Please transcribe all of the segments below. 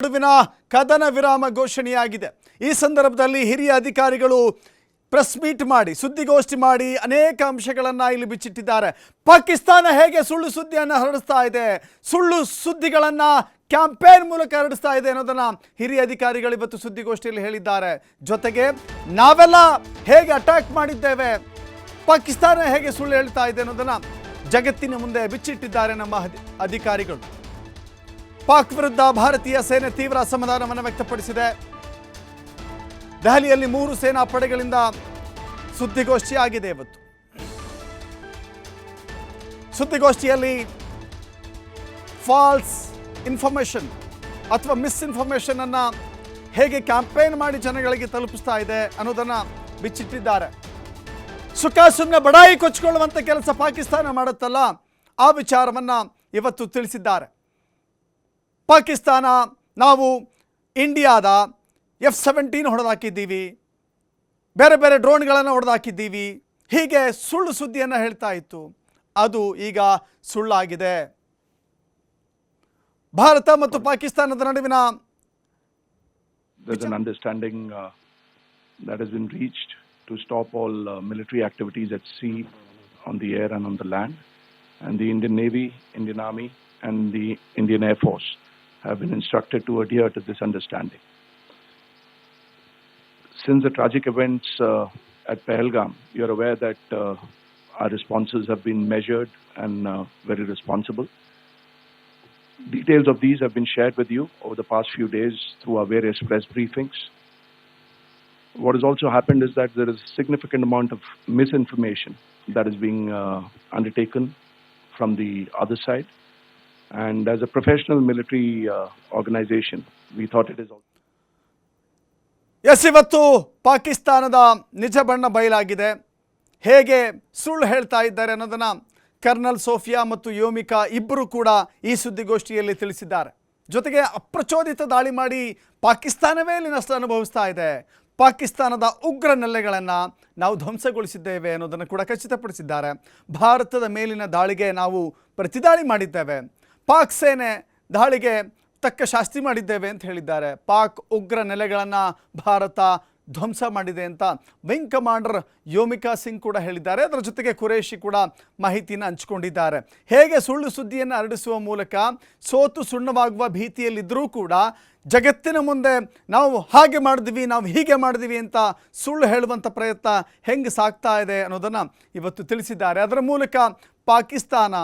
ನಡುವಿನ ಕದನ ವಿರಾಮ ಘೋಷಣೆಯಾಗಿದೆ. ಈ ಸಂದರ್ಭದಲ್ಲಿ ಹಿರಿಯ ಅಧಿಕಾರಿಗಳು ಪ್ರೆಸ್ ಮೀಟ್ ಮಾಡಿ ಸುದ್ದಿಗೋಷ್ಠಿ ಮಾಡಿ ಅನೇಕ ಅಂಶಗಳನ್ನು ಇಲ್ಲಿ ಬಿಚ್ಚಿಟ್ಟಿದ್ದಾರೆ. ಪಾಕಿಸ್ತಾನ ಹೇಗೆ ಸುಳ್ಳು ಸುದ್ದಿಯನ್ನು ಹರಡಿಸ್ತಾ ಇದೆ, ಸುಳ್ಳು ಸುದ್ದಿಗಳನ್ನು ಕ್ಯಾಂಪೇನ್ ಮೂಲಕ ಹರಡಿಸ್ತಾ ಇದೆ ಅನ್ನೋದನ್ನು ಹಿರಿಯ ಅಧಿಕಾರಿಗಳು ಇವತ್ತು ಸುದ್ದಿಗೋಷ್ಠಿಯಲ್ಲಿ ಹೇಳಿದ್ದಾರೆ. ಜೊತೆಗೆ ನಾವೆಲ್ಲ ಹೇಗೆ ಅಟ್ಯಾಕ್ ಮಾಡಿದ್ದೇವೆ, ಪಾಕಿಸ್ತಾನ ಹೇಗೆ ಸುಳ್ಳು ಹೇಳ್ತಾ ಇದೆ ಅನ್ನೋದನ್ನು ಜಗತ್ತಿನ ಮುಂದೆ ಬಿಚ್ಚಿಟ್ಟಿದ್ದಾರೆ ನಮ್ಮ ಅಧಿಕಾರಿಗಳು. ಪಾಕ್ ವಿರುದ್ಧ ಭಾರತೀಯ ಸೇನೆ ತೀವ್ರ ಅಸಮಾಧಾನವನ್ನು ವ್ಯಕ್ತಪಡಿಸಿದೆ. ದೆಹಲಿಯಲ್ಲಿ 3 ಸೇನಾ ಪಡೆಗಳಿಂದ ಸುದ್ದಿಗೋಷ್ಠಿ ಆಗಿದೆ. ಇವತ್ತು ಸುದ್ದಿಗೋಷ್ಠಿಯಲ್ಲಿ ಫಾಲ್ಸ್ ಇನ್ಫಾರ್ಮೇಷನ್ ಅಥವಾ ಮಿಸ್ಇನ್ಫಾರ್ಮೇಷನ್ ಅನ್ನು ಹೇಗೆ ಕ್ಯಾಂಪೇನ್ ಮಾಡಿ ಜನಗಳಿಗೆ ತಲುಪಿಸ್ತಾ ಇದೆ ಅನ್ನೋದನ್ನು ಬಿಚ್ಚಿಟ್ಟಿದ್ದಾರೆ. ಸುಮ್ಮನೆ ಬಡಾಯಿ ಕೊಚ್ಚಿಕೊಳ್ಳುವಂಥ ಕೆಲಸ ಪಾಕಿಸ್ತಾನ ಮಾಡುತ್ತಲ್ಲ, ಆ ವಿಚಾರವನ್ನು ಇವತ್ತು ತಿಳಿಸಿದ್ದಾರೆ. ಪಾಕಿಸ್ತಾನ ನಾವು ಇಂಡಿಯಾದ F-17 ಹೊಡೆದಾಕಿದ್ದೀವಿ, ಬೇರೆ ಬೇರೆ ಡ್ರೋನ್ಗಳನ್ನು ಹೊಡೆದಾಕಿದ್ದೀವಿ, ಹೀಗೆ ಸುಳ್ಳು ಸುದ್ದಿಯನ್ನು ಹೇಳ್ತಾ ಇತ್ತು. ಅದು ಈಗ ಸುಳ್ಳಾಗಿದೆ. ಭಾರತ ಮತ್ತು ಪಾಕಿಸ್ತಾನದ ನಡುವಿನ there's an understanding that has been reached to stop all military activities at sea, on the air and on the land, and the Indian Navy, Indian Army and the Indian Air Force have been instructed to adhere to this understanding. Since the tragic events at Pahalgam, you're aware that our responses have been measured and very responsible. Details of these have been shared with you over the past few days through our various press briefings. What has also happened is that there is a significant amount of misinformation that is being undertaken from the other side. And as a professional military organization, we thought it is also... ಇವತ್ತು ಪಾಕಿಸ್ತಾನದ ನಿಜ ಬಣ್ಣ ಬಯಲಾಗಿದೆ. ಹೇಗೆ ಸುಳ್ಳು ಹೇಳ್ತಾ ಇದ್ದಾರೆ ಅನ್ನೋದನ್ನು ಕರ್ನಲ್ ಸೋಫಿಯಾ ಮತ್ತು ಯೋಮಿಕಾ ಇಬ್ಬರು ಕೂಡ ಈ ಸುದ್ದಿಗೋಷ್ಠಿಯಲ್ಲಿ ತಿಳಿಸಿದ್ದಾರೆ. ಜೊತೆಗೆ ಅಪ್ರಚೋದಿತ ದಾಳಿ ಮಾಡಿ ಪಾಕಿಸ್ತಾನವೇ ಇಲ್ಲಿ ನಷ್ಟ ಅನುಭವಿಸ್ತಾ ಇದೆ, ಪಾಕಿಸ್ತಾನದ ಉಗ್ರ ನೆಲೆಗಳನ್ನು ನಾವು ಧ್ವಂಸಗೊಳಿಸಿದ್ದೇವೆ ಅನ್ನೋದನ್ನು ಕೂಡ ಖಚಿತಪಡಿಸಿದ್ದಾರೆ. ಭಾರತದ ಮೇಲಿನ ದಾಳಿಗೆ ನಾವು ಪ್ರತಿದಾಳಿ ಮಾಡಿದ್ದೇವೆ, ಪಾಕ್ ಸೇನೆ ದಾಳಿಗೆ ತಕ್ಕ ಶಾಸ್ತಿ ಮಾಡಿದ್ದೇವೆ ಅಂತ ಹೇಳಿದ್ದಾರೆ. ಪಾಕ್ ಉಗ್ರ ನೆಲೆಗಳನ್ನು ಭಾರತ ಧ್ವಂಸ ಮಾಡಿದೆ ಅಂತ ವಿಂಗ್ ಕಮಾಂಡರ್ ಯೋಮಿಕಾ ಸಿಂಗ್ ಕೂಡ ಹೇಳಿದ್ದಾರೆ. ಅದರ ಜೊತೆಗೆ ಕುರೇಶಿ ಕೂಡ ಮಾಹಿತಿಯನ್ನು ಹಂಚಿಕೊಂಡಿದ್ದಾರೆ. ಹೇಗೆ ಸುಳ್ಳು ಸುದ್ದಿಯನ್ನು ಹರಡಿಸುವ ಮೂಲಕ ಸೋತು ಸುಣ್ಣವಾಗುವ ಭೀತಿಯಲ್ಲಿದ್ದರೂ ಕೂಡ ಜಗತ್ತಿನ ಮುಂದೆ ನಾವು ಹಾಗೆ ಮಾಡಿದ್ವಿ, ನಾವು ಹೀಗೆ ಮಾಡಿದ್ವಿ ಅಂತ ಸುಳ್ಳು ಹೇಳುವಂಥ ಪ್ರಯತ್ನ ಹೆಂಗೆ ಸಾಗ್ತಾ ಇದೆ ಅನ್ನೋದನ್ನು ಇವತ್ತು ತಿಳಿಸಿದ್ದಾರೆ. ಅದರ ಮೂಲಕ ಪಾಕಿಸ್ತಾನ,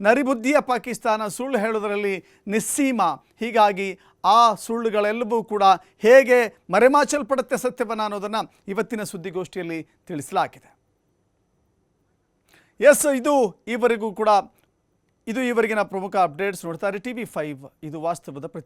ನರಿಬುದ್ಧಿಯ ಪಾಕಿಸ್ತಾನ ಸುಳ್ಳು ಹೇಳೋದರಲ್ಲಿ ನಿಸ್ಸೀಮ. ಹೀಗಾಗಿ ಆ ಸುಳ್ಳುಗಳೆಲ್ಲವೂ ಕೂಡ ಹೇಗೆ ಮರೆಮಾಚಲ್ಪಡುತ್ತೆ ಸತ್ಯವನ್ನು ಅನ್ನೋದನ್ನು ಇವತ್ತಿನ ಸುದ್ದಿಗೋಷ್ಠಿಯಲ್ಲಿ ತಿಳಿಸಲಾಗಿದೆ. ಇದು ಈವರೆಗಿನ ಪ್ರಮುಖ ಅಪ್ಡೇಟ್ಸ್. ನೋಡ್ತಾರೆ TV5, ಇದು ವಾಸ್ತವದ ಪ್ರತಿ